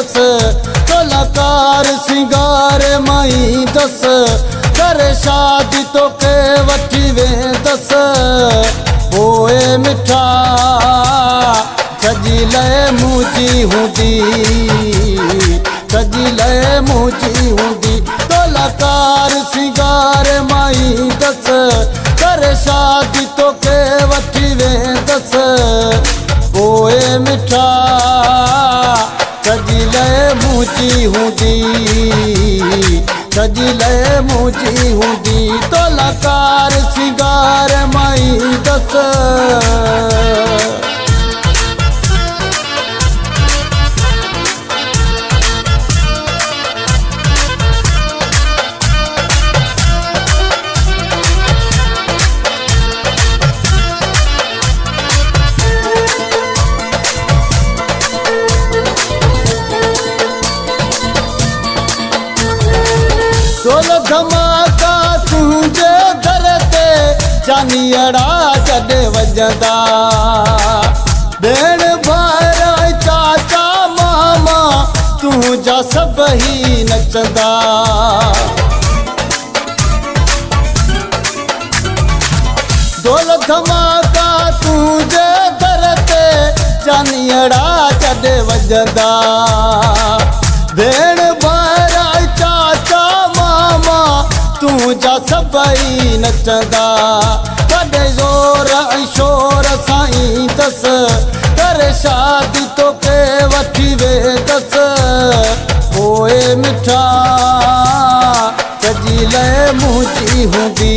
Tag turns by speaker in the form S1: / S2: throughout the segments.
S1: दस कलाकार सिंगार माई दस करे शादी तो के वठी वेंदस पोए मिठा सजी ले मुझी हूंदी सजी ले मुझी हूंदी कलाकार सिंगार माई दस करे शादी तो के वठी वेंदस पोए मिठा सजी ले मुझी हूंदी सजी ले मुझी हूंदी कलाकार सिंगार माई दस ढोल धमाका तुंहिंजे दर ते चानियड़ा जॾे वॼंदा भेण भार चाचा मामा तुंहिंजा सभई नचंदा ढोल धमाका तुंहिंजे दर ते चानियड़ा जॾे वॼंदा भेण भार चाचा तुंहिंजा सभई नचंदा कॾहिं ज़ोर ऐं शोर साईं दस करे शादी तो के वठी वेंदस पोए मिठा सजी ले मुझी हूंदी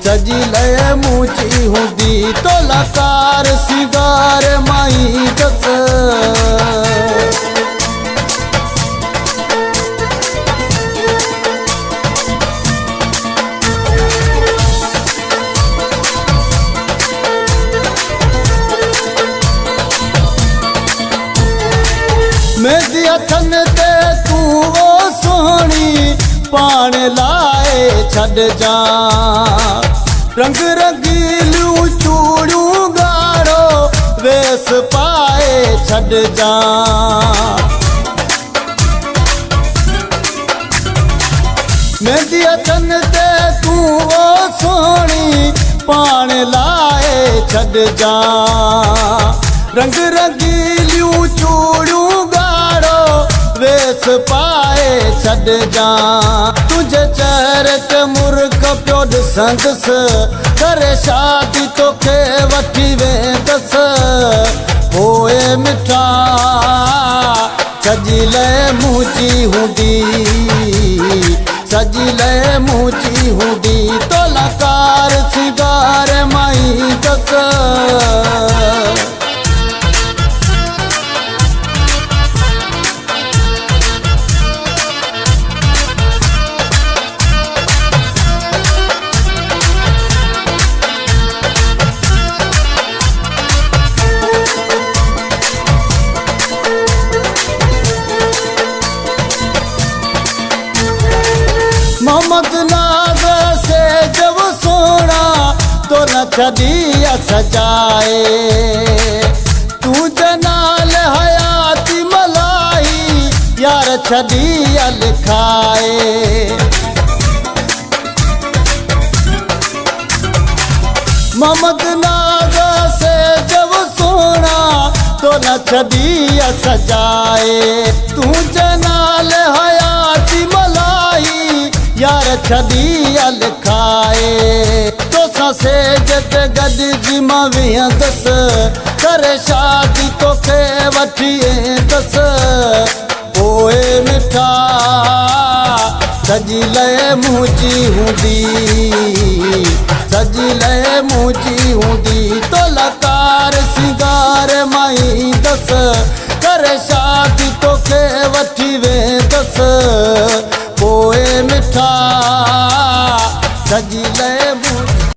S1: सजी ले मुझी हूंदी कलाकार सिंगार माई दस मेहंदी हथन ते तू वो सोहणी पाण लाए छॾ जा रंग रंगीलियूं चूड़ियूं ॻाढ़ो वेस पाए छॾ जा मेहंदी हथन ते तू वो सोहणी पाण लाए छॾ जा रंग रंगीलियूं चूड़ियूं वेस पाए छॾ जा तुझे चेहरे ते मुर्ग पियो ॾिसंदस करे शादी तोखे वठी वेंदस पोए मिठा सजी ले मुझी हूंदी सजी ले मुझी हूंदी कलाकार सिंगार माई दस मोहम्मद नाज़ से जब सोना तो न छॾिया सजाए तू जनाल हयाती मलाई यार छॾिया लिखाए मोहम्मद नाज़ से जब सोना तो न छॾिया सजाए तू जनाल हयाती मलाई यार छॾिया लिखाए तोसां सेज ते गॾिजी मां वेहंदस करे शादी तोखे वठी वेंदस पोए मिठा सजी ले मुझी हूंदी सजी ले मुझी हूंदी कलाकार सिंगार माई दस करे शादी तोखे वठी वेंदस पोए मिठा सजी ले